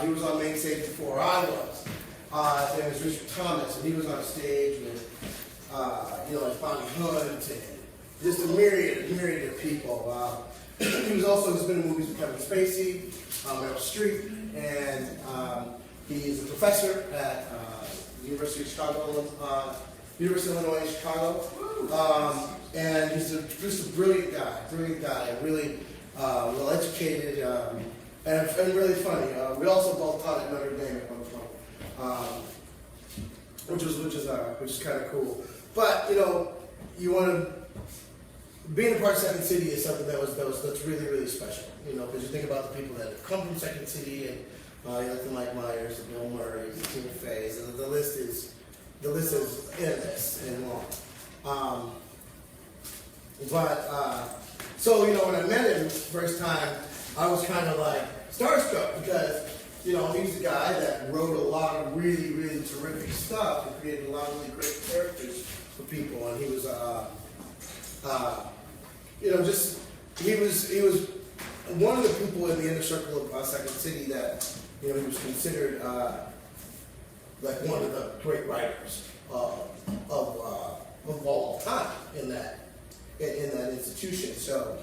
He was on main stage before I was. His name is Richard Thomas, and he was on stage with, like Bonnie Hunt and just a myriad of people. He's been in movies with Kevin Spacey, Meryl Streep, and he's a professor at University of Chicago, University of Illinois, Chicago. And he's just a brilliant guy, really well-educated, and really funny. We also both taught at Notre Dame at one point, which is kind of cool. But you want to being a part of Second City is something that's really special. Because you think about the people that have come from Second City, and you like the Mike Myers, and Bill Murray, and Tina Fey's, and the list is endless and long. So when I met him the first time, I was kind of like starstruck because he's a guy that wrote a lot of really terrific stuff and created a lot of really great characters for people, and he was he was one of the people in the inner circle of Second City that he was considered like one of the great writers of all time in that institution. So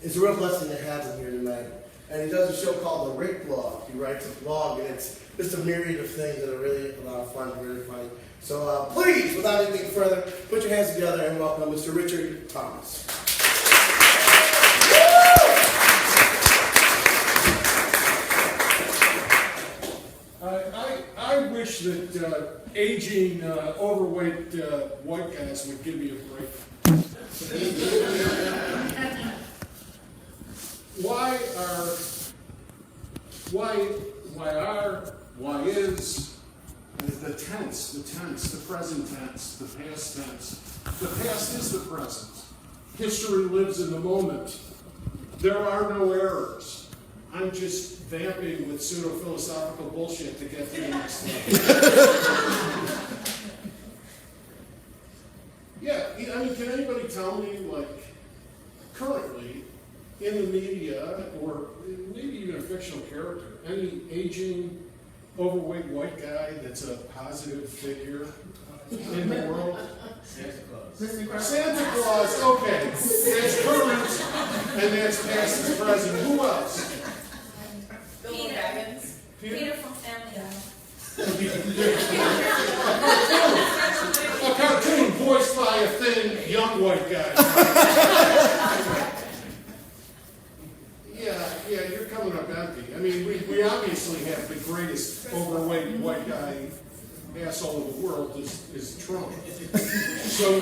it's a real blessing to have him here tonight. And he does a show called The Rick Blog. He writes a blog, and it's just a myriad of things that are really a lot of fun, really funny. So please, without anything further, put your hands together and welcome Mr. Richard Thomas. I wish that aging, overweight white guys would give me a break. Why is the tense, the present tense, the past tense. The past is the present. History lives in the moment. There are no errors. I'm just vamping with pseudo-philosophical bullshit to get through the next thing. Yeah, I mean, can anybody tell me, like, currently, in the media, or maybe even a fictional character, any aging, overweight white guy that's a positive figure in the world? Santa Claus, okay. That's current, and that's past and present. Who else? Peter from Family Guy. A cartoon voiced by a thin, young white guy. Yeah, you're coming up empty. I mean, we obviously have the greatest overweight white guy asshole in the world is Trump. So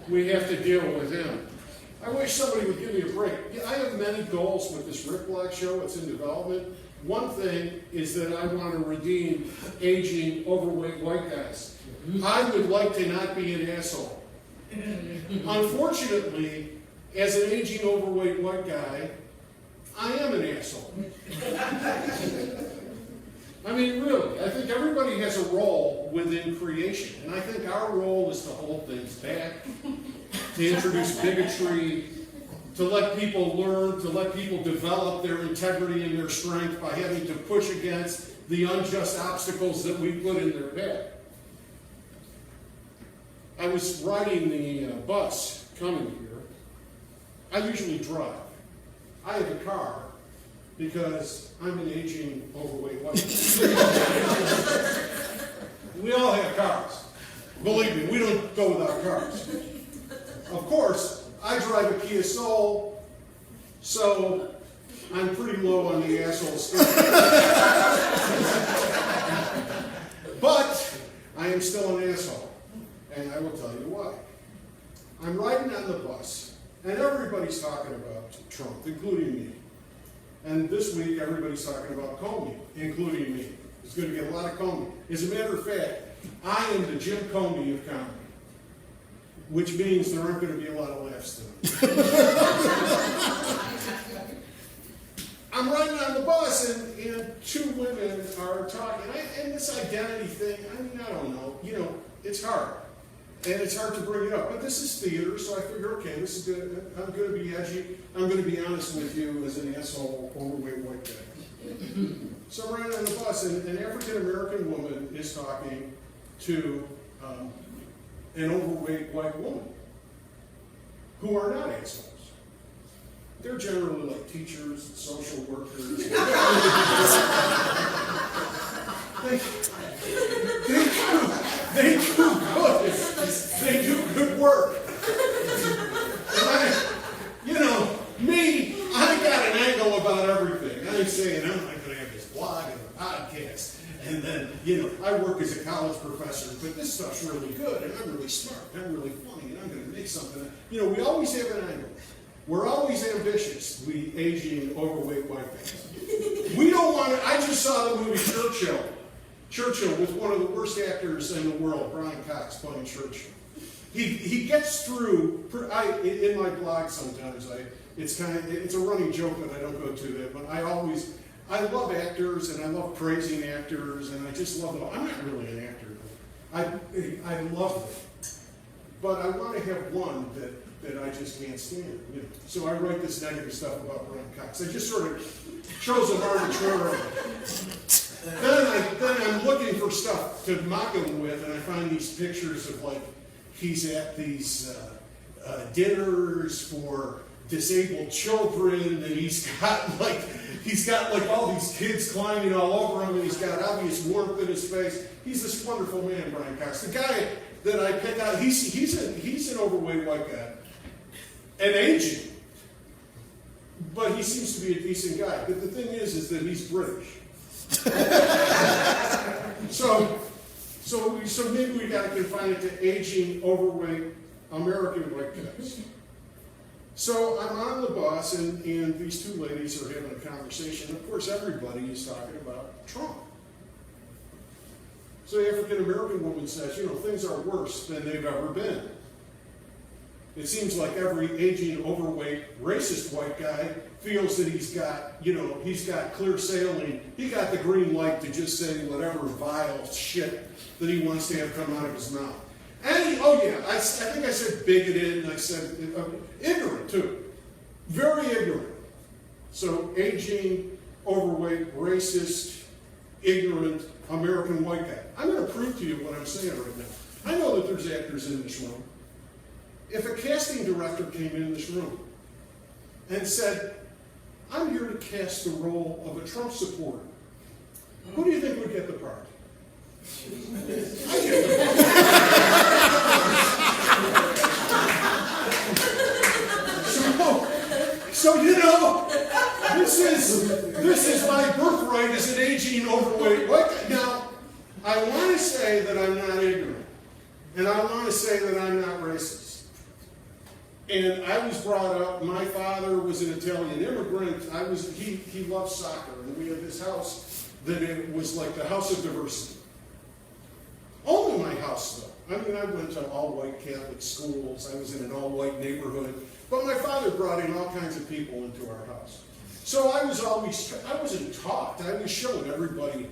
we have to deal with him. I wish somebody would give me a break. I have many goals with this Rick Block show. It's in development. One thing is that I want to redeem aging, overweight white guys. I would like to not be an asshole. Unfortunately, as an aging, overweight white guy, I am an asshole. I mean, really, I think everybody has a role within creation, and I think our role is to hold things back, to introduce bigotry, to let people learn, to let people develop their integrity and their strength by having to push against the unjust obstacles that we put in their path. I was riding the bus coming here. I usually drive. I have a car because I'm an aging, overweight white man. We all have cars. Believe me, we don't go without cars. Of course, I drive a Kia Soul, so I'm pretty low on the asshole scale. But I am still an asshole, and I will tell you why. I'm riding on the bus, and everybody's talking about Trump, including me. And this week, everybody's talking about Comey, including me. There's going to be a lot of Comey. As a matter of fact, I am the Jim Comey of comedy, which means there aren't going to be a lot of laughs tonight. I'm riding on the bus, and two women are talking. And this identity thing, I mean, I don't know. You know, it's hard. And it's hard to bring it up. But this is theater, so I figure, okay, this is good. I'm going to be edgy. I'm going to be honest with you as an asshole, overweight white guy. So I'm riding on the bus, and an African-American woman is talking to an overweight white woman who are not assholes. They're generally like teachers, social workers. They do good work. And I got an angle about everything. I'm saying I'm not going to have this blog and a podcast. And then, I work as a college professor, but this stuff's really good, and I'm really smart, and I'm really funny, and I'm going to make something. We always have an angle. We're always ambitious, we aging, overweight white guys. We don't want to, I just saw the movie Churchill. Churchill with one of the worst actors in the world, Brian Cox, playing Churchill. He gets through, in my blog sometimes, it's a running joke that I don't go to that, but I love actors and I love praising actors and I just love them. I'm not really an actor, but I love them. But I want to have one that I just can't stand. So I write this negative stuff about Brian Cox. I just sort of chose him arbitrarily. Then I'm looking for stuff to mock him with, and I find these pictures of he's at these dinners for disabled children, and he's got all these kids climbing all over him, and he's got obvious warmth in his face. He's this wonderful man, Brian Cox. The guy that I pick out, he's an overweight white guy, and aging, but he seems to be a decent guy. But the thing is that he's British. So maybe we got to confine it to aging, overweight American white guys. So I'm on the bus, and these two ladies are having a conversation. Of course, everybody is talking about Trump. So the African-American woman says, things are worse than they've ever been. It seems like every aging, overweight, racist white guy feels that he's got clear sailing. He got the green light to just say whatever vile shit that he wants to have come out of his mouth. And I think I said bigoted, and I said ignorant too. Very ignorant. So aging, overweight, racist, ignorant, American white guy. I'm going to prove to you what I'm saying right now. I know that there's actors in this room. If a casting director came in this room and said, I'm here to cast the role of a Trump supporter, who do you think would get the part? I get the part. So this is my birthright as an aging, overweight white guy. Now, I want to say that I'm not ignorant, and I want to say that I'm not racist. And I was brought up, my father was an Italian immigrant. He loved soccer, and we had this house that it was like the house of diversity. Only my house, though. I went to all-white Catholic schools. I was in an all-white neighborhood. But my father brought in all kinds of people into our house. So I wasn't taught. I was shown everybody,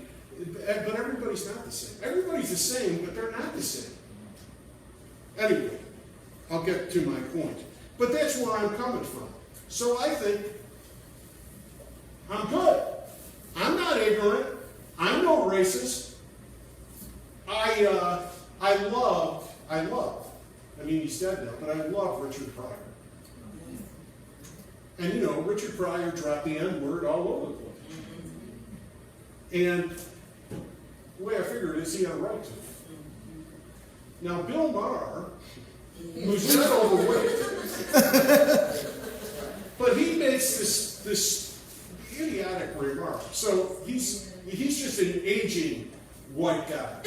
but everybody's not the same. Everybody's the same, but they're not the same. Anyway, I'll get to my point. But that's where I'm coming from. So I think I'm good. I'm not ignorant. I'm no racist. He's dead now, but I love Richard Pryor. And Richard Pryor dropped the N-word all over the place. And the way I figure it is he had a right to. Now, Bill Maher, who's not overweight, but he makes this idiotic remark. So he's just an aging white guy.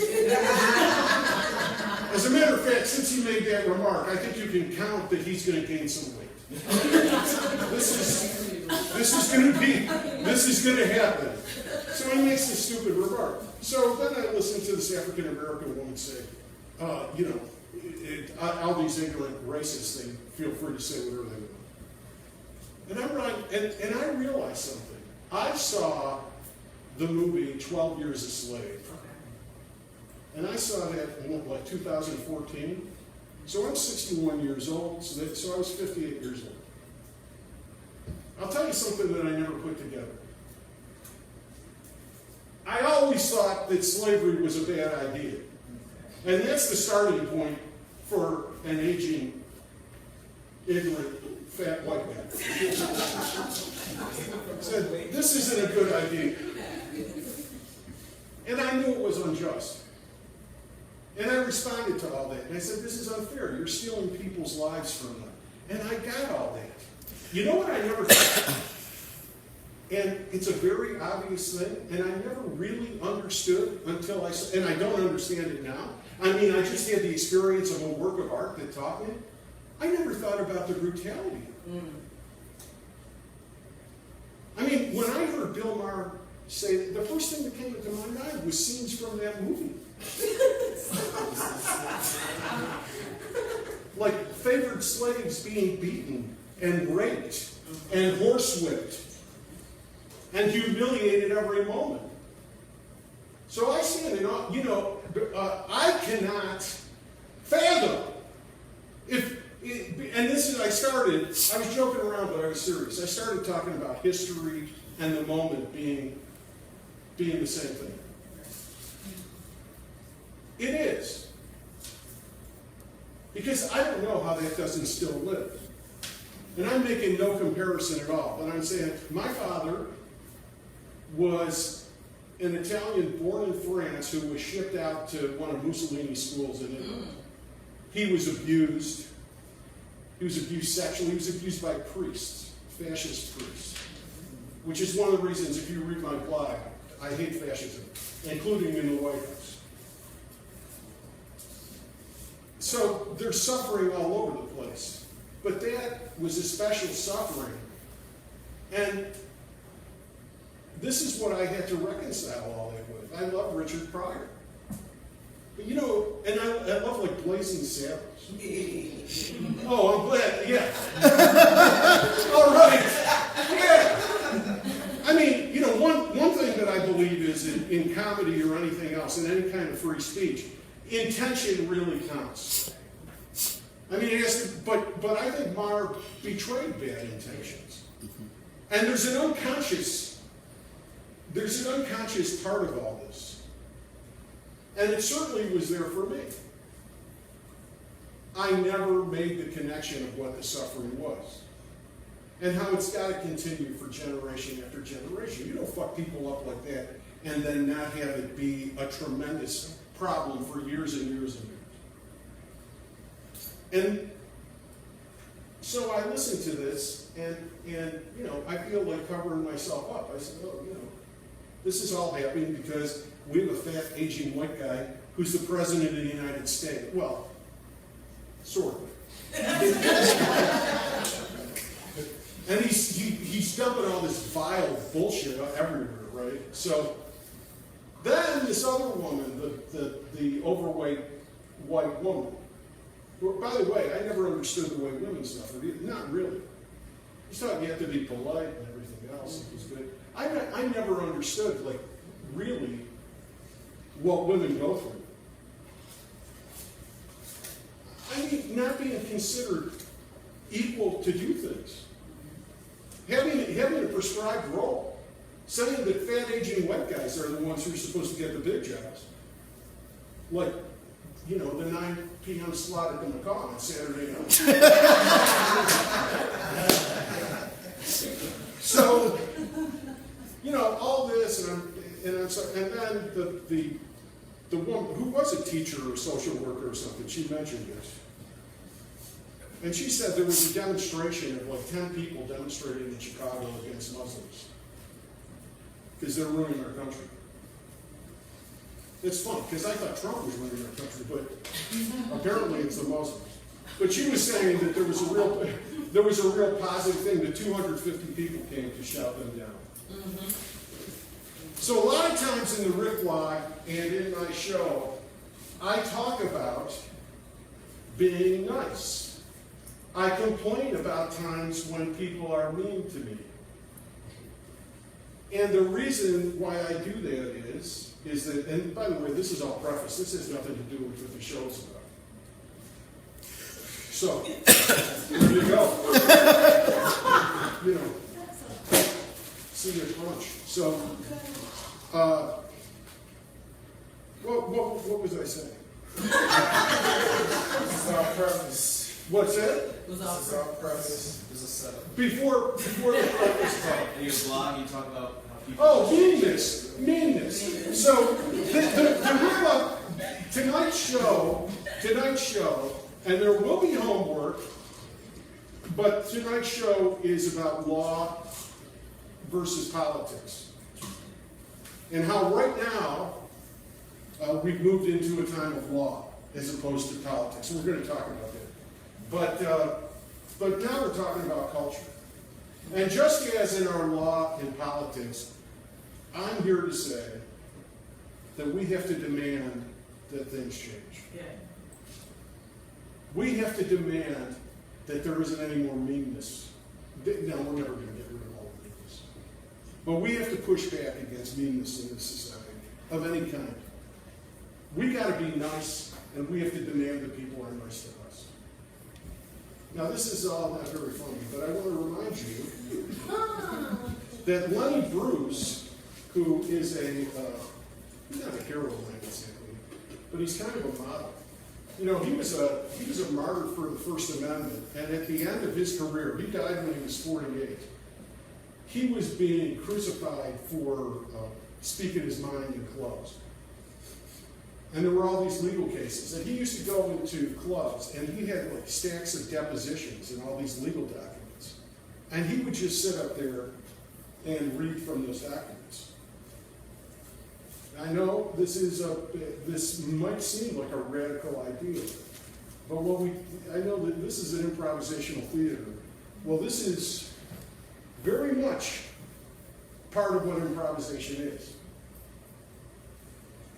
As a matter of fact, since he made that remark, I think you can count that he's going to gain some weight. This is going to happen. So he makes this stupid remark. So then I listen to this African American woman say, all these ignorant racists, they feel free to say whatever they want. And I'm right, and I realized something. I saw the movie 12 Years a Slave. And I saw that in 2014. So I'm 61 years old, so I was 58 years old. I'll tell you something that I never put together. I always thought that slavery was a bad idea. And that's the starting point for an aging, ignorant, fat white man. Said, this isn't a good idea. And I knew it was unjust. And I responded to all that. And I said, this is unfair. You're stealing people's lives from them. And I got all that. You know what I never thought? And it's a very obvious thing, and I never really understood until and I don't understand it now. I mean, I just had the experience of a work of art that taught me. I never thought about the brutality. I mean, when I heard Bill Maher say, the first thing that came into my mind was scenes from that movie. Like favored slaves being beaten and raped and horsewhipped and humiliated every moment. So I stand and, I cannot fathom and this is, I was joking around, but I was serious. I started talking about history and the moment being the same thing. It is. Because I don't know how that doesn't still live. And I'm making no comparison at all, but I'm saying my father was an Italian born in France who was shipped out to one of Mussolini's schools in Italy. He was abused. He was abused sexually. He was abused by priests, fascist priests, which is one of the reasons, if you read my blog, I hate fascism, including in the White House. So there's suffering all over the place. But that was a special suffering. And this is what I had to reconcile all that with. I love Richard Pryor. But and I love like Blazing Saddles. Oh, I'm glad, yeah. All right, yeah. I mean, one thing that I believe is in comedy or anything else, in any kind of free speech, intention really counts. I mean, but I think Maher betrayed bad intentions. And there's an unconscious part of all this. And it certainly was there for me. I never made the connection of what the suffering was. And how it's got to continue for generation after generation. You don't fuck people up like that and then not have it be a tremendous problem for years and years and years. And so I listened to this, and I feel like covering myself up. I said, this is all happening because we have a fat, aging white guy who's the president of the United States. Well, sort of. And he's dumping all this vile bullshit everywhere, right? So then this other woman, the overweight white woman, who, by the way, I never understood the way women suffered. Not really. I thought you have to be polite and everything else. It was good. I never understood, like, really what women go through. I mean, not being considered equal to do things. Having a prescribed role. Saying that fat, aging white guys are the ones who are supposed to get the big jobs. Like, the 9 p.m. slot at the McKaw on Saturday night. So, all this, and then the woman who was a teacher or a social worker or something, she mentioned this. And she said there was a demonstration of like 10 people demonstrating in Chicago against Muslims because they're ruining our country. It's fun because I thought Trump was ruining our country, but apparently it's the Muslims. But she was saying that there was a real positive thing. That 250 people came to shout them down. So a lot of times in the Rick blog and in my show, I talk about being nice. I complain about times when people are mean to me. And the reason why I do that is that, and by the way, this is all preface. This has nothing to do with what the show's about. So, there you go. See you at lunch. So, what was I saying? This is our preface. What's that? This is our preface. This is a setup. Before the preface. In your blog, you talk about how people. Oh, meanness. So the real tonight's show, and there will be homework, but tonight's show is about law versus politics, and how right now we've moved into a time of law as opposed to politics. We're going to talk about that, but now we're talking about culture, and just as in our law and politics, I'm here to say that we have to demand that things change. Yeah. We have to demand that there isn't any more meanness. Now, we're never going to get rid of all meanness. But we have to push back against meanness in this society of any kind. We got to be nice, and we have to demand that people are nice to us. Now, this is all not very funny, but I want to remind you that Lenny Bruce, who is he's not a hero exactly, but he's kind of a model. You know, he was a martyr for the First Amendment, and at the end of his career, he died when he was 48. He was being crucified for speaking his mind in clubs. And there were all these legal cases, and he used to go into clubs, and he had like stacks of depositions and all these legal documents. And he would just sit up there and read from those documents. I know this might seem like a radical idea, but I know that this is an improvisational theater. Well, this is very much part of what improvisation is.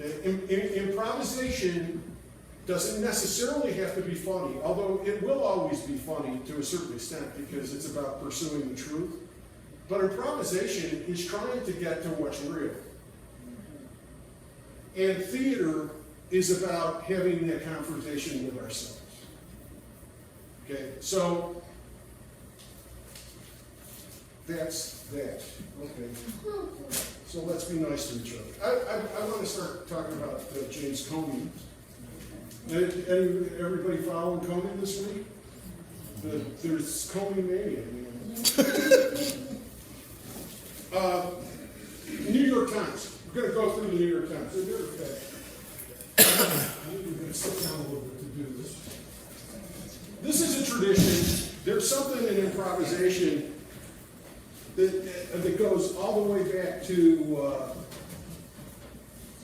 Improvisation doesn't necessarily have to be funny, although it will always be funny to a certain extent because it's about pursuing the truth. But improvisation is trying to get to what's real. And theater is about having that confrontation with ourselves. Okay, so that's that. Okay, so let's be nice to each other. I want to start talking about James Comey. Everybody following Comey this week? There's Comey mania. New York Times. We're going to go through the New York Times. I'm going to sit down a little bit to do this. This is a tradition. There's something in improvisation that goes all the way back to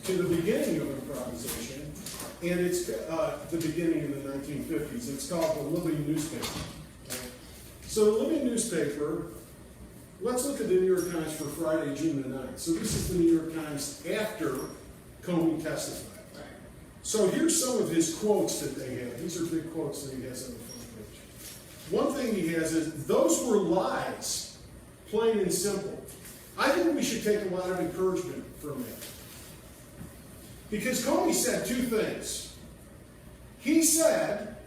the beginning of improvisation, and it's the beginning in the 1950s. It's called the living newspaper. So the living newspaper. Let's look at the New York Times for Friday, June the 9th. So this is the New York Times after Comey testified. So here's some of his quotes that they have. These are big quotes that he has on the front page. One thing he has is, those were lies, plain and simple. I think we should take a lot of encouragement from that. Because Comey said two things. He said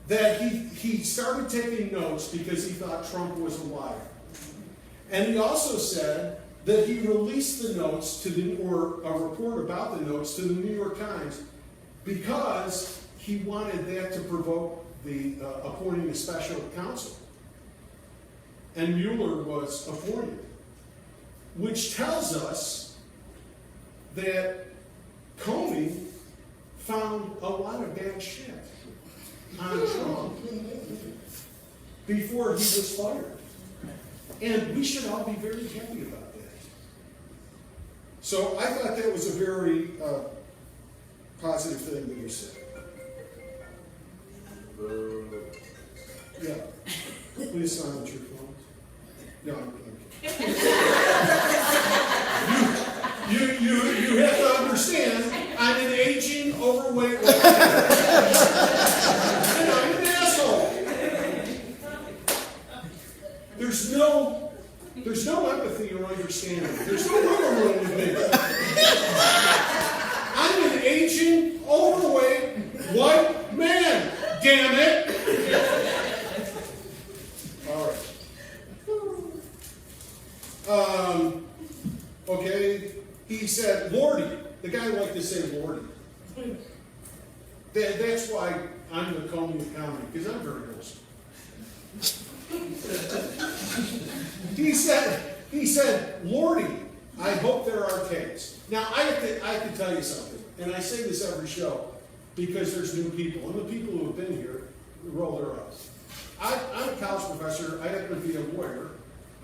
that he started taking notes because he thought Trump was a liar. And he also said that he released the notes or a report about the notes to the New York Times because he wanted that to provoke the appointing a special counsel. And Mueller was appointed, which tells us that Comey found a lot of bad shit on Trump before he was fired. And we should all be very happy about that. So I thought that was a very positive thing that you said. Yeah. Please silence your phone. No, I'm kidding. You have to understand, I'm an aging, overweight white guy. And I'm an asshole. There's no empathy or understanding. There's no wiggle room with me. I'm an aging, overweight, white man. Damn it! All right. Okay. He said, Lordy. The guy liked to say Lordy. That's why I'm the Comey of comedy, because I'm very wholesome. He said, Lordy, I hope there are cakes. Now, I have to tell you something, and I say this every show, because there's new people, and the people who have been here roll their eyes. I'm a college professor. I happen to be a lawyer.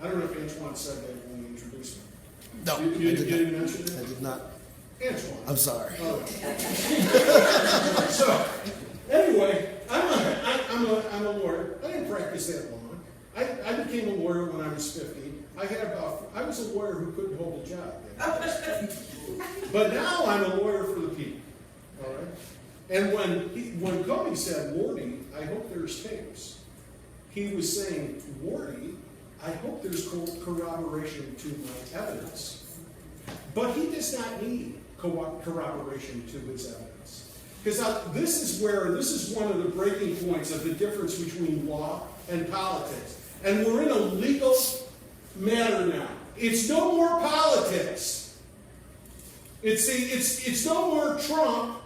I don't know if Antoine said that when he introduced me. No, You didn't mention it? I did not. Antoine. I'm sorry. So, anyway, I'm a lawyer. I didn't practice that long. I became a lawyer when I was 50. I was a lawyer who couldn't hold a job. But now I'm a lawyer for the people. All right? And when Comey said, Lordy, I hope there's tapes, he was saying, Lordy, I hope there's corroboration to my evidence. But he does not need corroboration to his evidence. Because this is one of the breaking points of the difference between law and politics. And we're in a legal matter now. It's no more politics. It's no more Trump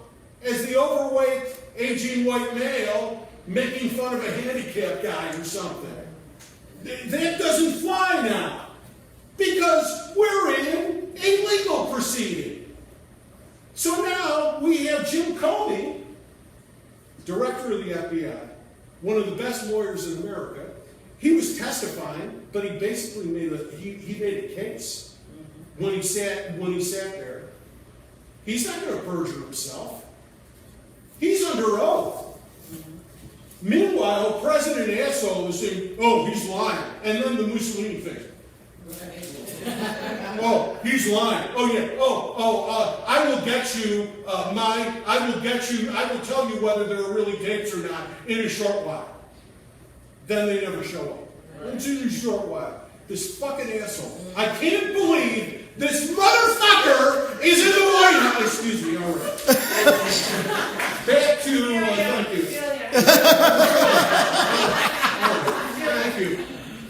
as the overweight, aging white male making fun of a handicapped guy or something. That doesn't fly now. Because we're in a legal proceeding. So now we have Jim Comey, director of the FBI, one of the best lawyers in America. He was testifying, but he basically made a case when he sat there. He's not going to perjure himself. He's under oath. Meanwhile, President Asshole is saying, "Oh, he's lying," and then the Mussolini thing. Oh, he's lying. Oh yeah. I will get you. I will tell you whether there are really tapes or not in a short while. Then they never show up. It's in a short while. This fucking asshole. I can't believe this motherfucker is in the White House. Excuse me. All right. Back to thank you.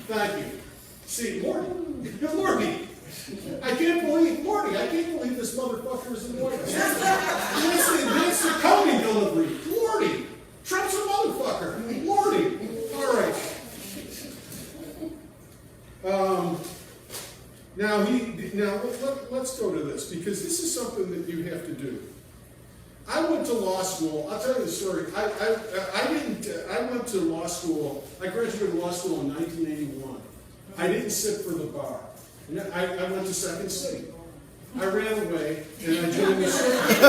Thank you. See, Lordy, I can't believe this motherfucker is in the White House. That's the Comey delivery. Lordy, Trump's a motherfucker. Lordy. All right. Now let's go to this, because this is something that you have to do. I went to law school. I'll tell you the story. I went to law school. I graduated law school in 1981. I didn't sit for the bar. I went to Second City. I ran away and I joined the circuit.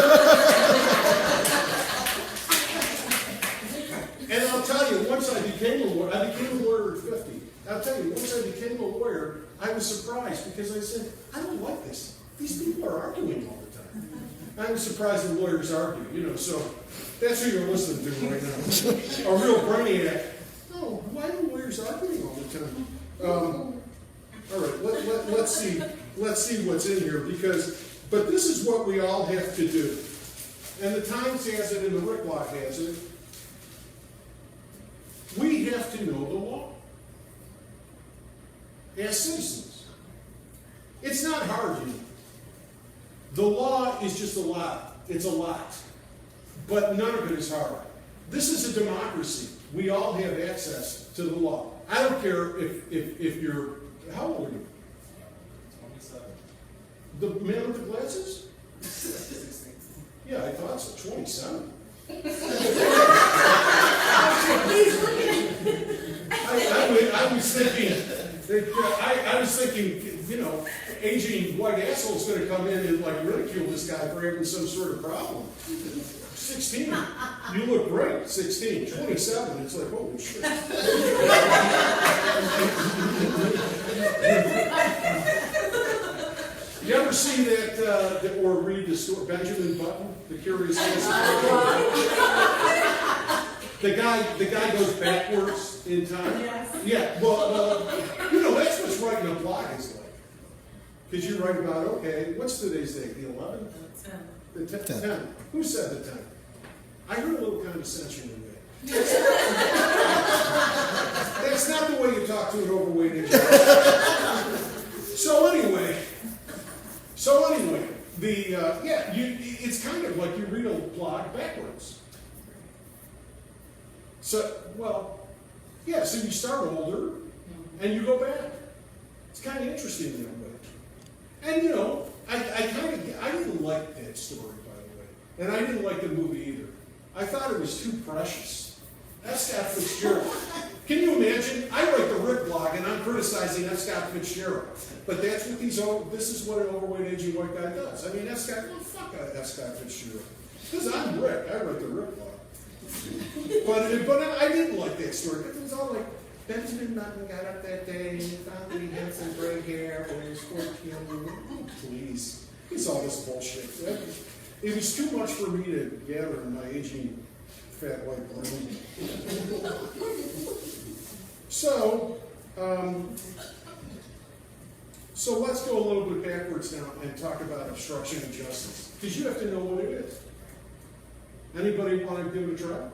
And I'll tell you, once I became a lawyer at 50. I'll tell you, once I became a lawyer, I was surprised because I said, I don't like this. These people are arguing all the time. I was surprised that lawyers argue, so that's who you're listening to right now. A real brainiac. Oh, why are lawyers arguing all the time? All right, let's see what's in here, but this is what we all have to do. And the Times has it and the Ricklock has it. We have to know the law as citizens. It's not hard, The law is just a lot. It's a lot. But none of it is hard. This is a democracy. We all have access to the law. I don't care if you're, how old are you? 27. The man with the glasses? Yeah, I thought so. 27. I was thinking, aging white asshole's going to come in and ridicule this guy for having some sort of problem. 16, you look great. 16, 27, it's like, holy shit. You ever see that or read the story, Benjamin Button, The Curious Case of The guy goes backwards in time. Yes. Yeah, well, that's what's writing a blog is like. Because you write about, okay, what's today's date? The 11th? The 10th. Who said the 10th? I heard a little condescension in that. That's not the way you talk to an overweight individual. So anyway, it's kind of like you read a blog backwards. well, yeah, so you start older and you go back. It's kind of interesting that way. And you know, I didn't like that story, by the way. And I didn't like the movie either. I thought it was too precious. F. Scott Fitzgerald. Can you imagine? I write the Rick blog and I'm criticizing F. Scott Fitzgerald. But that's what this is what an overweight, aging white guy does. I mean, F. Scott, well, fuck F. Scott Fitzgerald. Because I'm Rick. I write the Rick blog. but I didn't like that story. It was all like, Benjamin Button got up that day and he found that he had some gray hair when he was 14. Oh, please. It's all this bullshit. It was too much for me to gather in my aging fat white brain. So let's go a little bit backwards now and talk about obstruction of justice. Because you have to know what it is. Anybody want to give it a try?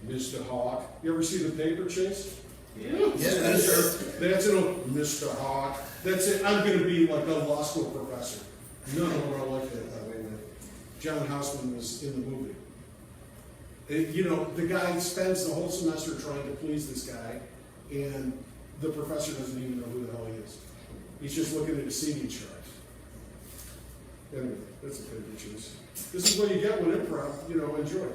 Mr. Hawk. You ever see the paper chase? Yeah, that's true. That's it, Mr. Hawk. That's it. I'm going to be like a law school professor. None of them are like that, by the way. John Houseman was in the movie. You know, the guy spends the whole semester trying to please this guy, and the professor doesn't even know who the hell he is. He's just looking at his seating chart. Anyway, that's a paper chase. This is what you get when improv, you know, enjoy.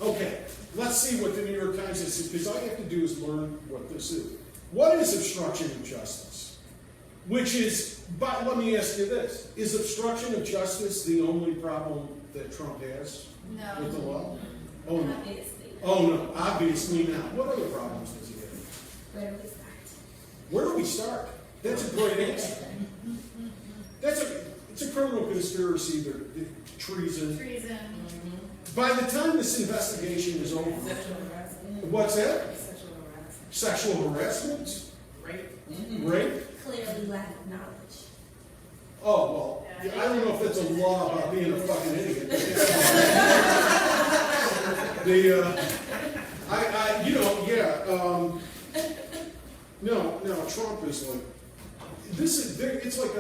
Okay, let's see what the New York Times says, because all you have to do is learn what this is. What is obstruction of justice? Which is, but let me ask you this, is obstruction of justice the only problem that Trump has with the law? Oh no. Obviously. Oh no, obviously not. What other problems does he have? Where do we start? Where do we start? That's a great answer. It's a criminal conspiracy, treason. Treason. By the time this investigation is over, Sexual harassment. what's that? Sexual harassment. Sexual harassment? Rape. Rape? Clearly lack of knowledge. Oh, well, I don't know if that's a law about being a fucking idiot. No, Trump is like, it's like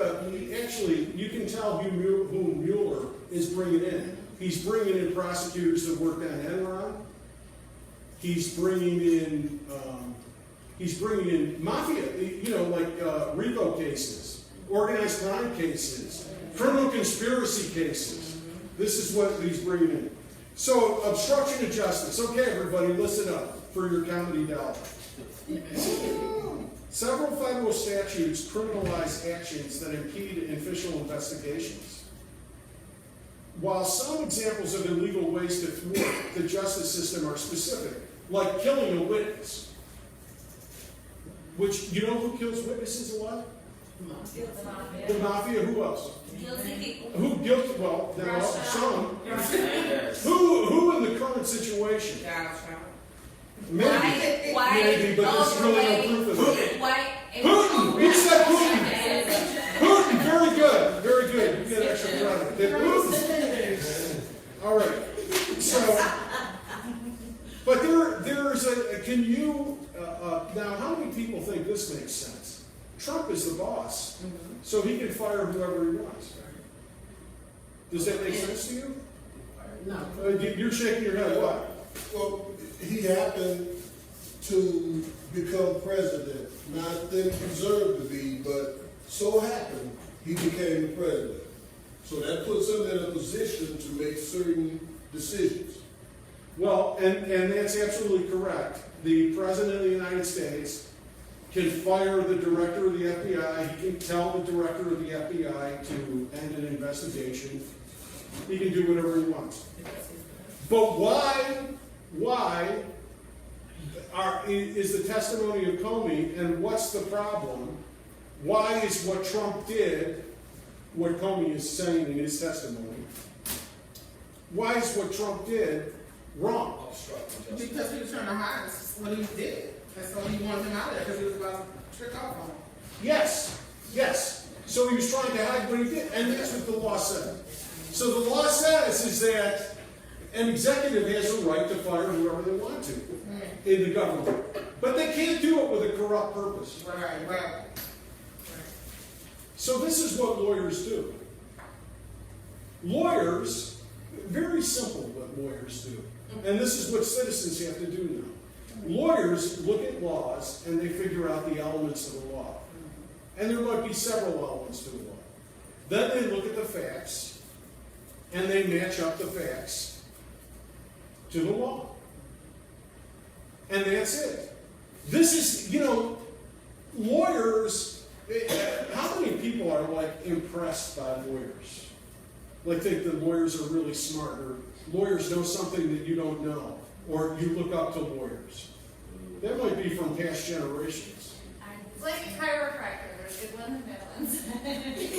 you can tell who Mueller is bringing in. He's bringing in prosecutors that worked on Enron. He's bringing in mafia, like RICO cases, organized crime cases, criminal conspiracy cases. This is what he's bringing in. So, obstruction of justice. Okay, everybody, listen up for your comedy dollar. Several federal statutes criminalize actions that impede official investigations. While some examples of illegal ways to thwart the justice system are specific, like killing a witness, which, you know who kills witnesses a lot? The mafia. Who else? Guilty people. Who guilty? Well, there are some. Who in the current situation? Maybe, but there's really no proof of it. Putin! Who said Putin? Putin! Very good. Very good. You get extra credit. Putin. All right. So, but there's can you, now how many people think this makes sense? Trump is the boss, so he can fire whoever he wants. Does that make sense to you? No. You're shaking your head. What? Well, he happened to become president, not then deserved to be, but so happened he became the president. So that puts him in a position to make certain decisions. Well, and that's absolutely correct. The President of the United States can fire the director of the FBI. He can tell the director of the FBI to end an investigation. He can do whatever he wants. But why is the testimony of Comey, and what's the problem? Why is what Trump did, what Comey is saying in his testimony, why is what Trump did wrong? Because he was trying to hide what he did. And so he wanted him out of there because he was about to trick off on him. Yes. So he was trying to hide what he did, and that's what the law said. So the law says is that an executive has a right to fire whoever they want to in the government. But they can't do it with a corrupt purpose. Right. So this is what lawyers do. Lawyers Very simple what lawyers do. And this is what citizens have to do now. Lawyers look at laws and they figure out the elements of the law. And there might be several elements to the law. Then they look at the facts and they match up the facts to the law. And that's it. This is, lawyers, how many people are like impressed by lawyers? Like think that lawyers are really smart, or lawyers know something that you don't know, or you look up to lawyers. That might be from past generations. It's like a chiropractor, it wasn't balance.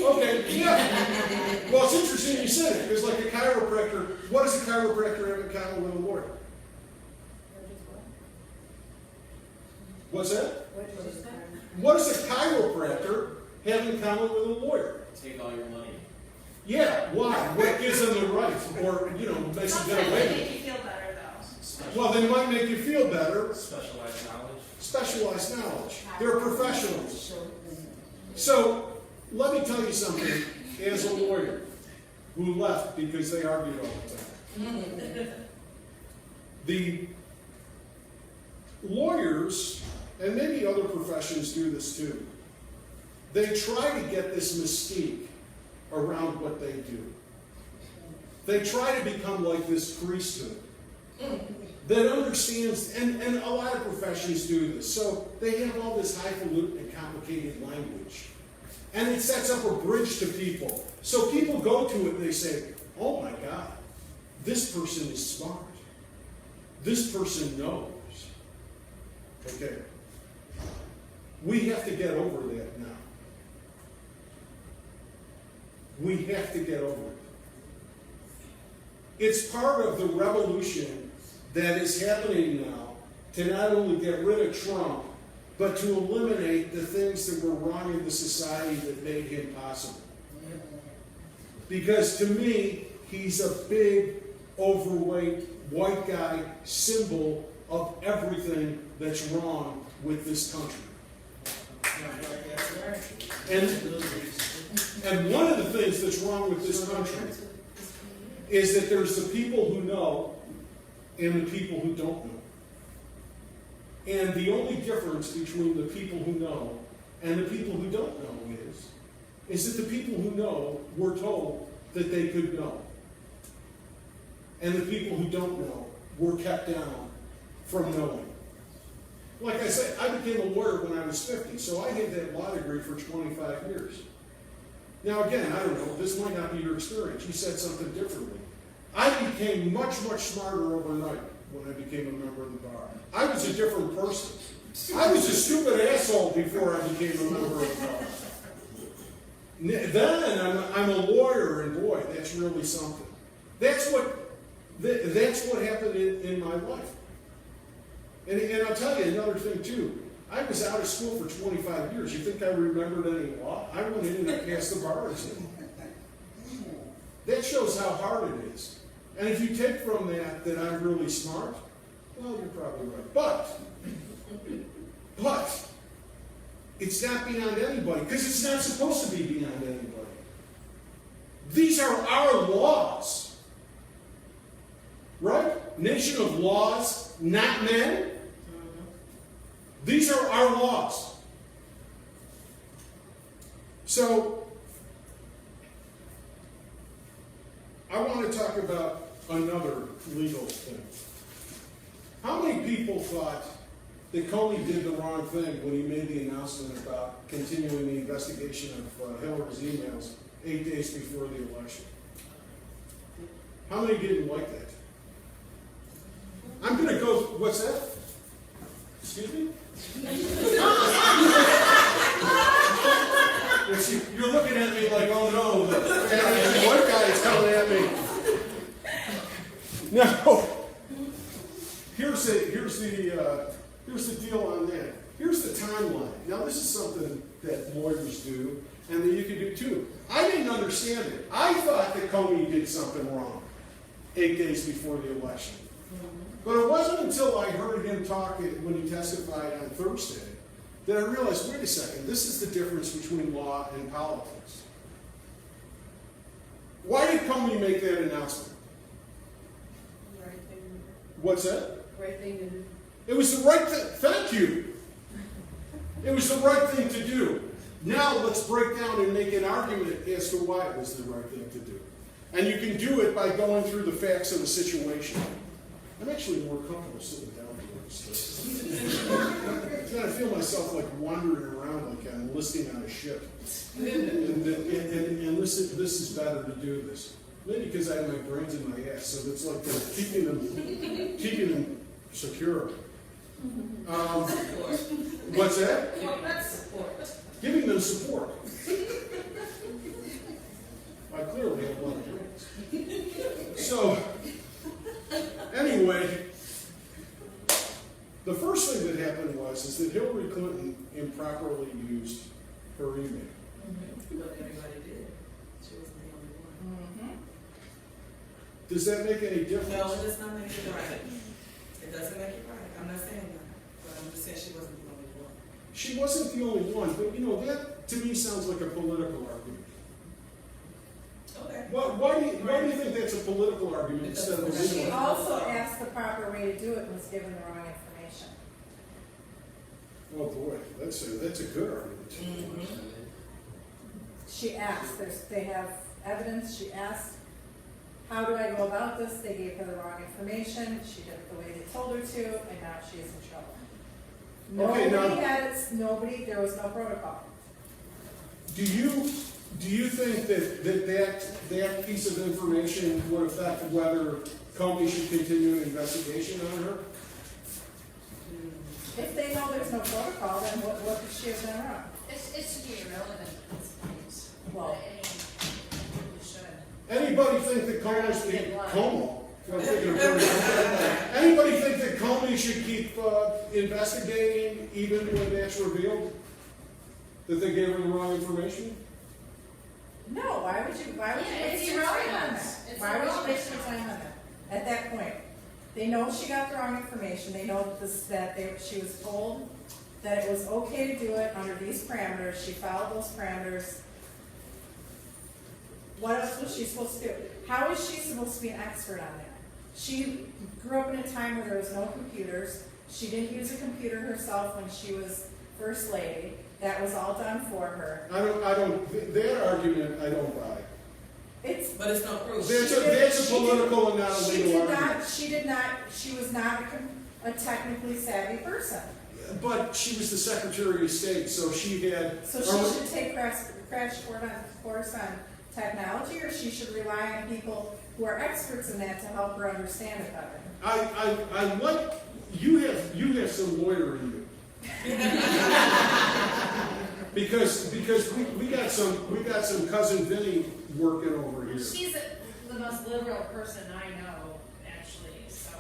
Okay, yeah. Well, it's interesting you said it, because like a chiropractor, what does a chiropractor have in common with a lawyer? What's that? What does a chiropractor have in common with a lawyer? Take all your money. Yeah, why? What gives them the right? Or, makes them get Sometimes away they with make it? you feel better though. Well, they might make you feel better. Specialized knowledge. Specialized knowledge. They're professionals. So, let me tell you something. As a lawyer who left because they argued all the time. The lawyers, and maybe other professions do this too, they try to get this mystique around what they do. They try to become like this priesthood that understands, and a lot of professions do this, so they have all this highfalutin and complicated language. And it sets up a bridge to people. So people go to it and they say, oh my God, this person is smart. This person knows. Okay. We have to get over that now. We have to get over it. It's part of the revolution that is happening now to not only get rid of Trump, but to eliminate the things that were wrong in the society that made him possible. Because to me, he's a big, overweight, white guy symbol of everything that's wrong with this country. And one of the things that's wrong with this country is that there's the people who know and the people who don't know. And the only difference between the people who know and the people who don't know is that the people who know were told that they could know. And the people who don't know were kept down from knowing. Like I said, I became a lawyer when I was 50, so I had that law degree for 25 years. Now again, I don't know, this might not be your experience. You said something differently. I became much, much smarter overnight when I became a member of the bar. I was a different person. I was a stupid asshole before I became a member of the bar. Then I'm a lawyer, and boy, that's really something. That's what happened in my life. And I'll tell you another thing too. I was out of school for 25 years. You think I remembered any law? I went in and I passed the bar exam. That shows how hard it is. And if you take from that I'm really smart, well, you're probably right. But it's not beyond anybody, because it's not supposed to be beyond anybody. These are our laws. Right? Nation of laws, not men. These are our laws. So, I want to talk about another legal thing. How many people thought that Comey did the wrong thing when he made the announcement about continuing the investigation of Hillary's emails 8 days before the election? How many didn't like that? I'm going to go, what's that? Excuse me? You're looking at me like, oh no, the white guy is coming at me. No. Here's the deal on that. Here's the timeline. Now this is something that lawyers do and that you can do too. I didn't understand it. I thought that Comey did something wrong 8 days before the election. But it wasn't until I heard him talk when he testified on Thursday that I realized, wait a second, this is the difference between law and politics. Why did Comey make that announcement? What's that? Great thing to do. It was the right thing. Thank you. It was the right thing to do. Now let's break down and make an argument as to why it was the right thing to do. And you can do it by going through the facts of the situation. I'm actually more comfortable sitting down doing this. I feel myself like wandering around like I'm listening on a ship. And this is better to do this. Maybe because I have my brains in my ass, so it's like keeping them secure. What's that? Giving them support. I clearly have a lot of brains. So, anyway, the first thing that happened is that Hillary Clinton improperly used her email. But everybody did. She wasn't the only one. Does that make any difference? No, it does not make it right. It doesn't make it right. I'm not saying that. But I'm just saying she wasn't the only one. She wasn't the only one, but you know, that to me sounds like a political argument. Okay. Why do you think that's a political argument instead of a She legal? also asked the proper way to do it and was given the wrong information. Oh boy, that's a good argument. She asked, they have evidence, she asked, how do I go about this? They gave her the wrong information, she did it the way they told her to, and now she is in trouble. Okay, There was no protocol. Do you think that piece of information would affect whether Comey should continue an investigation on her? If they know there's no protocol, then what could she have done wrong? It should be irrelevant at this point. Well- But it should. Anybody think that Anybody think that Comey should keep investigating even when that's revealed? That they gave her the wrong information? No, why would you Yeah, waste it's your time on irrelevant. that? It's Why would you irrelevant. waste your time on that? At that point, they know she got the wrong information, they know she was told that it was okay to do it under these parameters, she followed those parameters. What else was she supposed to do? How is she supposed to be an expert on that? She grew up in a time where there was no computers, she didn't use a computer herself when she was first lady, that was all done for her. That argument I don't buy. But it's no proof. That's a political and not a legal argument. She was not a technically savvy person. But she was the Secretary of State, so she had. So she should take crash course on technology, or she should rely on people who are experts in that to help her understand it better. I like you have some lawyer in you. because we got some cousin Vinny working over here. She's the most liberal person I know, actually, so,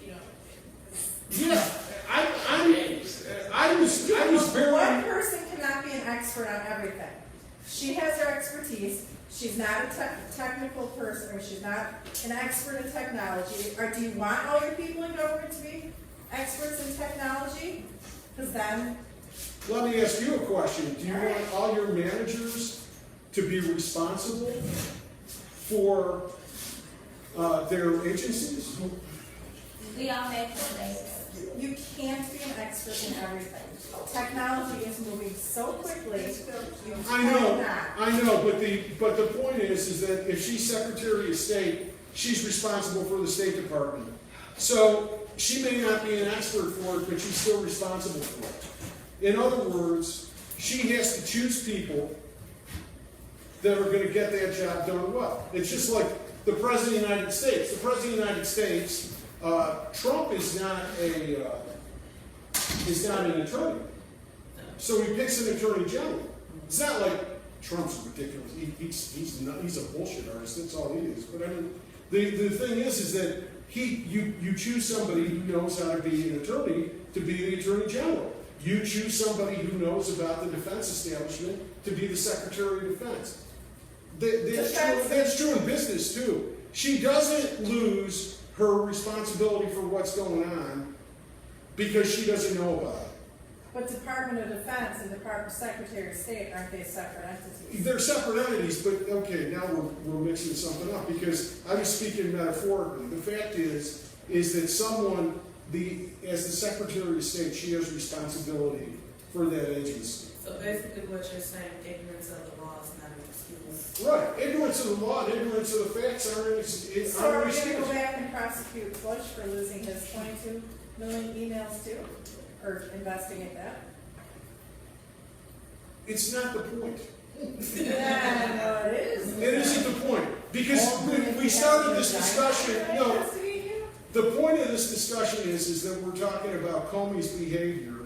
you know. Yeah, I was very. One person cannot be an expert on everything. She has her expertise. She's not a technical person, or she's not an expert in technology. Or do you want all your people in government to be experts in technology? Because then. Let me ask you a question. Do you want all your managers to be responsible for their agencies? We all make mistakes. You can't be an expert in everything. Technology is moving so quickly. You cannot. I know, but the point is that if she's Secretary of State, she's responsible for the State Department. So she may not be an expert for it, but she's still responsible for it. In other words, she has to choose people that are going to get that job done well. It's just like the President of the United States. The President of the United States, Trump is not an attorney. So he picks an attorney general. It's not like Trump's ridiculous. He's a bullshit artist. That's all he is. But I mean, the thing is that you choose somebody who knows how to be an attorney to be the attorney general. You choose somebody who knows about the defense establishment to be the Secretary of Defense. That's true in business too. She doesn't lose her responsibility for what's going on because she doesn't know about it. But Department of Defense and Department Secretary of State, aren't they separate entities? They're separate entities, but okay, now we're mixing something up because I was speaking metaphorically. The fact is is that someone, as the Secretary of State, she has responsibility for that agency. So basically what you're saying, ignorance of the law is not an excuse. Right, ignorance of the law and ignorance of the facts aren't an excuse. So are we gonna go back and prosecute Bush for losing his 22 million emails too? Or investigate that? It's not the point. Yeah, no, it is. It isn't the point, because we started this discussion, no, the point of this discussion is that we're talking about Comey's behavior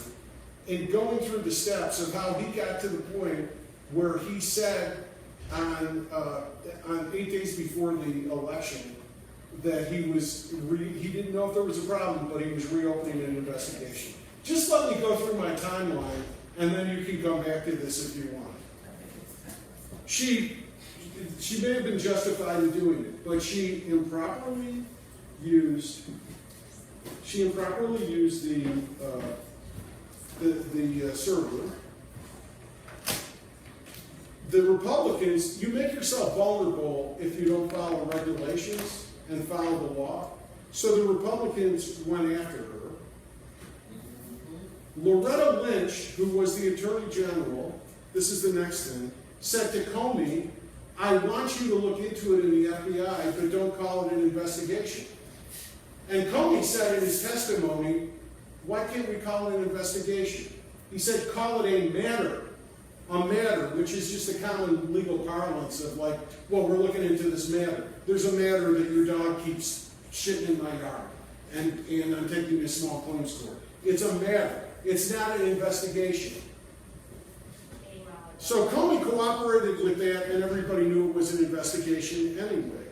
and going through the steps of how he got to the point where he said on 8 days before the election that he didn't know if there was a problem, but he was reopening an investigation. Just let me go through my timeline, and then you can come back to this if you want. She may have been justified in doing it, but she improperly used the server. The Republicans, you make yourself vulnerable if you don't follow regulations and follow the law. So the Republicans went after her. Loretta Lynch, who was the Attorney General, this is the next thing, said to Comey, I want you to look into it in the FBI, but don't call it an investigation. And Comey said in his testimony, why can't we call it an investigation? He said, call it a matter, which is just a common legal parlance of like, well, we're looking into this matter. There's a matter that your dog keeps shitting in my yard, and I'm taking you to small claims court. It's a matter. It's not an investigation. So Comey cooperated with that, and everybody knew it was an investigation anyway.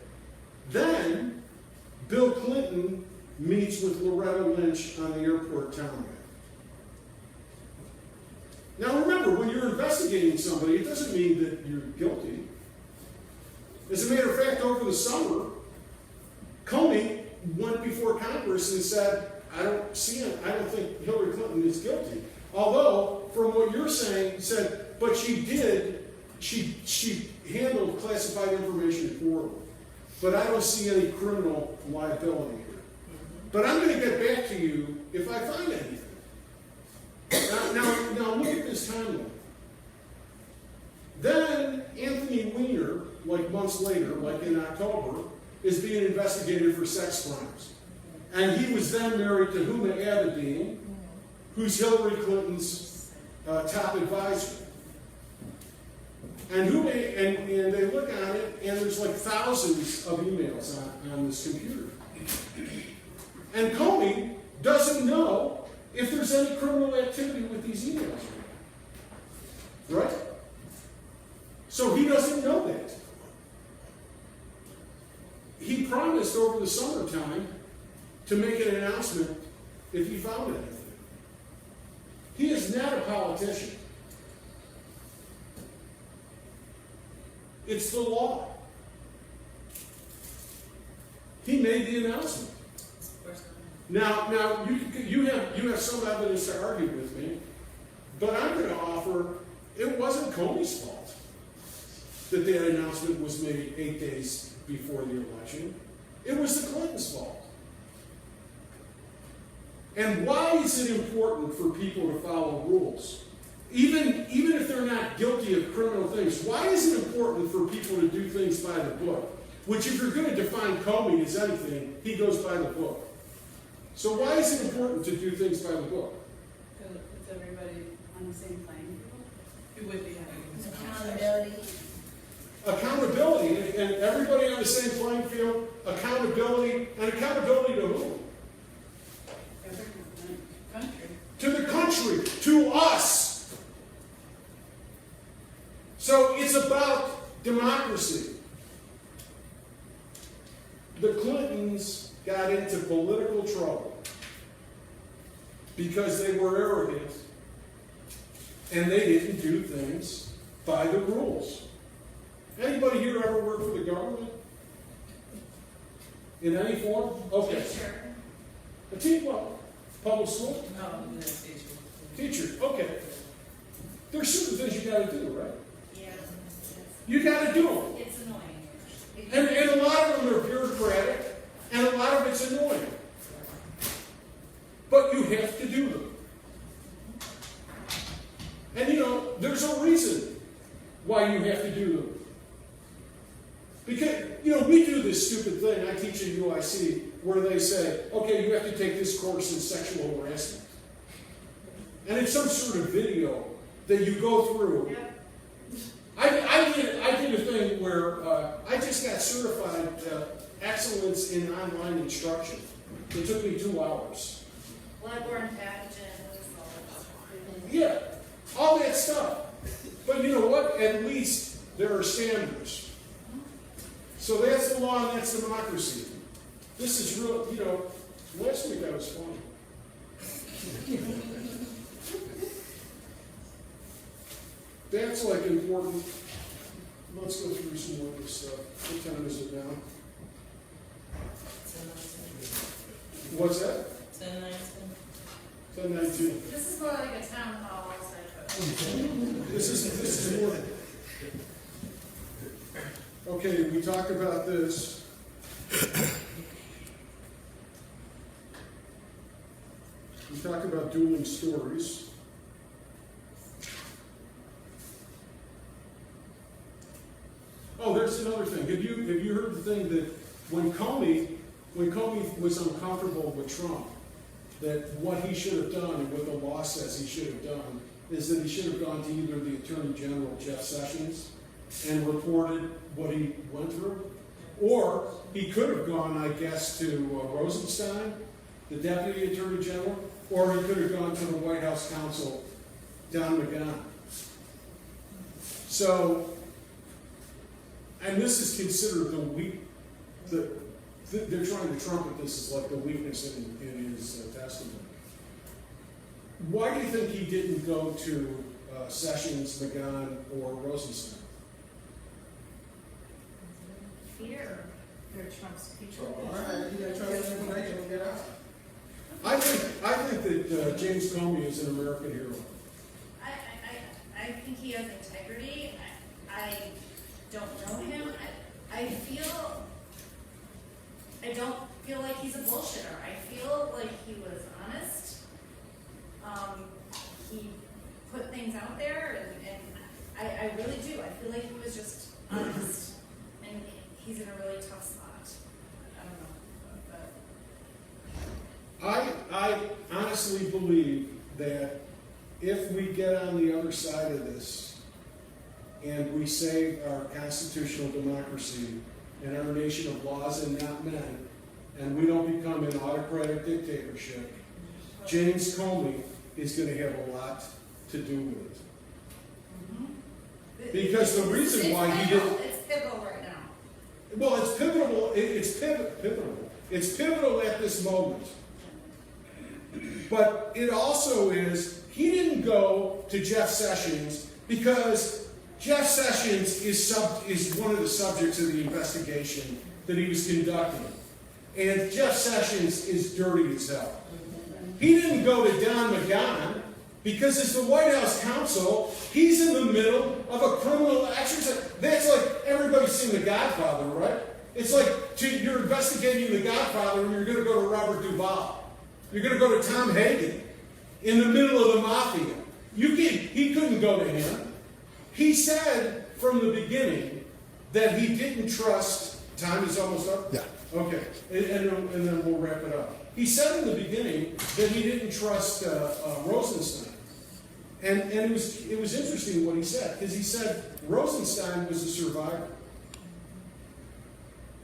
Then Bill Clinton meets with Loretta Lynch on the airport tarmac. Now remember, when you're investigating somebody, it doesn't mean that you're guilty. As a matter of fact, over the summer, Comey went before Congress and said, I don't think Hillary Clinton is guilty. Although, from what you're saying, said, but she handled classified information poorly. But I don't see any criminal liability here. But I'm going to get back to you if I find anything. Now look at this timeline. Then Anthony Weiner, like months later, like in October, is being investigated for sex crimes. And he was then married to Huma Abedin, who's Hillary Clinton's top advisor. And they look at it, and there's like thousands of emails on this computer. And Comey doesn't know if there's any criminal activity with these emails. Right? So he doesn't know that. He promised over the summertime to make an announcement if he found anything. He is not a politician. It's the law. He made the announcement. Now you have some evidence to argue with me, but I'm going to offer it wasn't Comey's fault that that announcement was made 8 days before the election. It was the Clintons' fault. And why is it important for people to follow rules? Even if they're not guilty of criminal things, why is it important for people to do things by the book? Which, if you're going to define Comey as anything, he goes by the book. So why is it important to do things by the book? Because it puts everybody on the same plane. You would be having Accountability. Accountability, and everybody on the same playing field, accountability, and accountability to whom? country. To the country, to us. So it's about democracy. The Clintons got into political trouble because they were arrogant and they didn't do things by the rules. Anybody here ever worked for the government? In any form? Okay. A teacher, what? Public school? No, I'm a teacher. Teacher, okay. There's certain things you gotta do, right? Yeah. You gotta do them. It's annoying. And a lot of them are bureaucratic, and a lot of it's annoying. but you have to do them. And you know, there's a reason why you have to do them. Because, you know, we do this stupid thing, I teach at UIC, where they say, okay, you have to take this course in sexual harassment. And it's some sort of video that you go through. I did a thing where I just got certified excellence in online instruction. It took me 2 hours. Bloodborne pathogens, all that stuff. Yeah, all that stuff. But you know what? At least there are standards. So that's the law and that's democracy. This is real, you know, last week I was funny. That's like important. Let's go through some more of this stuff. What time is it now? 10:19. What's that? 10:19. 10:19. This is more like a town hall type This is more. Okay, we talked about this. We talked about dueling stories. Oh, there's another thing. Have you heard the thing that when Comey was uncomfortable with Trump, that what he should have done and what the law says he should have done is that he should have gone to either the Attorney General, Jeff Sessions, and reported what he went through, or he could have gone, I guess, to Rosenstein, the Deputy Attorney General, or he could have gone to the White House counsel, Don McKaw. So, and this is considered they're trying to trumpet this as like the weakness in his testimony. Why do you think he didn't go to Sessions, McGahn, or Rosenstein? Fear Trump's future. All right, you got trust information, get out. I think that James Comey is an American hero. I think he has integrity. I don't know him. I don't feel like he's a bullshitter. I feel like he was honest. He put things out there, and I really do. I feel like he was just honest, and he's in a really tough spot. I don't know, but I honestly believe that if we get on the other side of this and we save our constitutional democracy and our nation of laws and not men, and we don't become an autocratic dictatorship, James Comey is going to have a lot to do with it. Mm-hmm. Because the reason why he didn't... It's pivotal right now. Well, it's pivotal. It's pivotal at this moment. But it also is, he didn't go to Jeff Sessions because Jeff Sessions is one of the subjects of the investigation that he was conducting. And Jeff Sessions is dirty as hell. He didn't go to Don McGahn because as the White House counsel, he's in the middle of a criminal action. That's like everybody's seen The Godfather, right? It's like you're investigating The Godfather and you're going to go to Robert Duvall. You're going to go to Tom Hagen in the middle of the mafia. He couldn't go to him. He said from the beginning that he didn't trust. Time is almost up? Yeah. Okay, and then we'll wrap it up. He said in the beginning that he didn't trust Rosenstein. And it was interesting what he said, because he said Rosenstein was a survivor.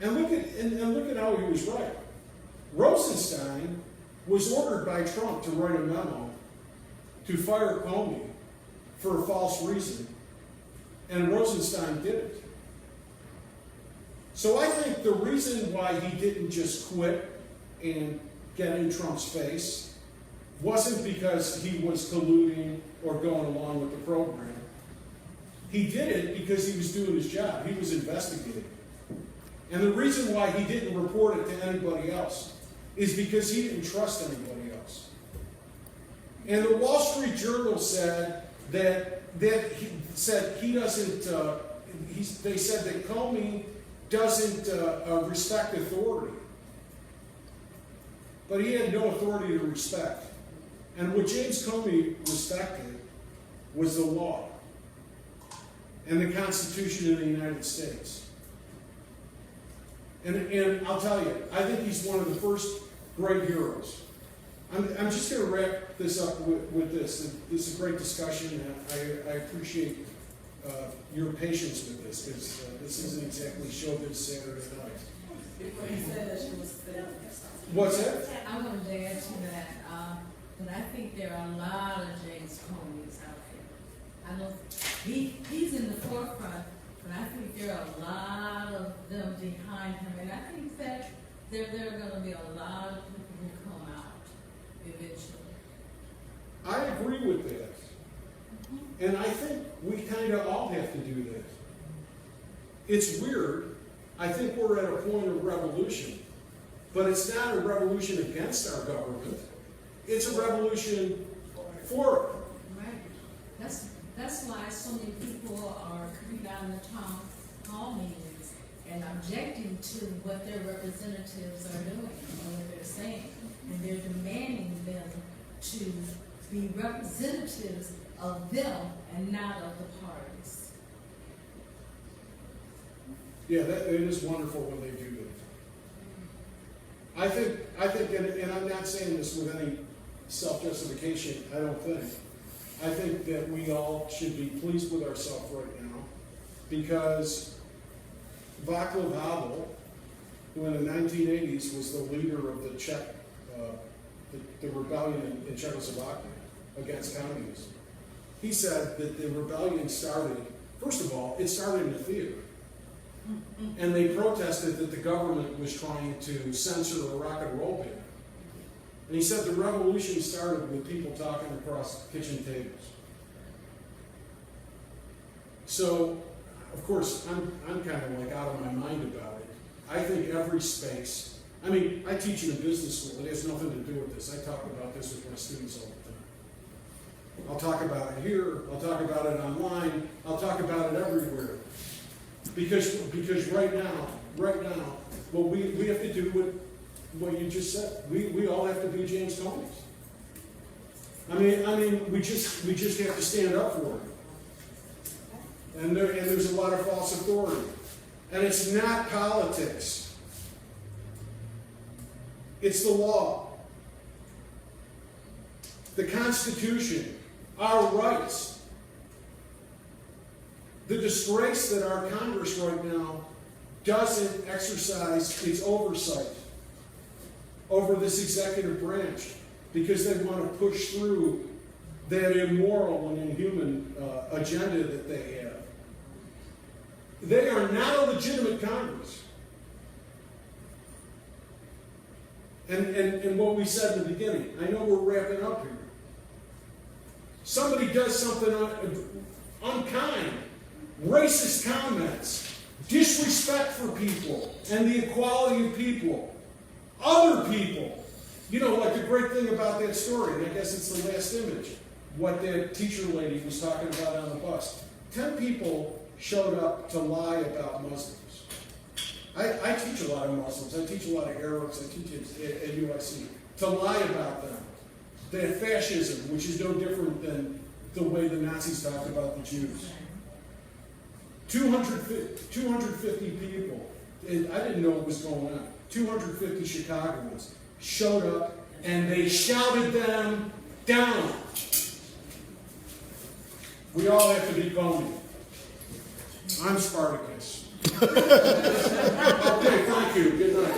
And look at how he was right. Rosenstein was ordered by Trump to write a memo to fire Comey for a false reason, and Rosenstein did it. So I think the reason why he didn't just quit and get in Trump's face wasn't because he was colluding or going along with the program. He did it because he was doing his job. He was investigating. And the reason why he didn't report it to anybody else is because he didn't trust anybody else. And the Wall Street Journal said that he doesn't. They said that Comey doesn't respect authority, but he had no authority to respect. And what James Comey respected was the law and the Constitution of the United States. And I'll tell you, I think he's one of the first great heroes. I'm just going to wrap this up with this. This is a great discussion, and I appreciate your patience with this, because this isn't exactly showbiz Saturday night. Before you said that she was sick. What's that? I wanted to add to that, but I think there are a lot of James Comeys out there. I know he's in the forefront, but I think there are a lot of them behind him, and I think that there are going to be a lot of people who come out eventually. I agree with that. And I think we kind of all have to do that. It's weird. I think we're at a point of revolution. But it's not a revolution against our government. It's a revolution for it. Right. That's why so many people are coming down the town hall meetings and objecting to what their representatives are doing and what they're saying. And they're demanding them to be representatives of them and not of the parties. Yeah, it is wonderful when they do that. I think, and I'm not saying this with any self-justification, I don't think. I think that we all should be pleased with ourselves right now, because Václav Havel, who in the 1980s was the leader of the Czech, the rebellion in Czechoslovakia against communism, he said that the rebellion started, first of all, it started in a theater. And they protested that the government was trying to censor a rock and roll band. And he said the revolution started with people talking across kitchen tables. So, of course, I'm kind of like out of my mind about it. I think every space, I mean, I teach in a business school. It has nothing to do with this. I talk about this with my students all the time. I'll talk about it here. I'll talk about it online. I'll talk about it everywhere. Because right now, what we have to do what you just said. We all have to be James Comeys. I mean, we just have to stand up for it. And there's a lot of false authority. And it's not politics. It's the law. The Constitution, our rights. The disgrace that our Congress right now doesn't exercise its oversight over this executive branch because they want to push through that immoral and inhuman agenda that they have. They are not a legitimate Congress. And what we said in the beginning, I know we're wrapping up here. Somebody does something unkind, racist comments, disrespect for people and the equality of people, other people. You know, like the great thing about that story, and I guess it's the last image, what that teacher lady was talking about on the bus. 10 people showed up to lie about Muslims. I teach a lot of Muslims. I teach a lot of Arabs. I teach at UIC. To lie about them. That fascism, which is no different than the way the Nazis talked about the Jews. 250 people, and I didn't know what was going on. 250 Chicagoans showed up and they shouted them down. We all have to be Comey. I'm Spartacus. Okay, thank you. Good night.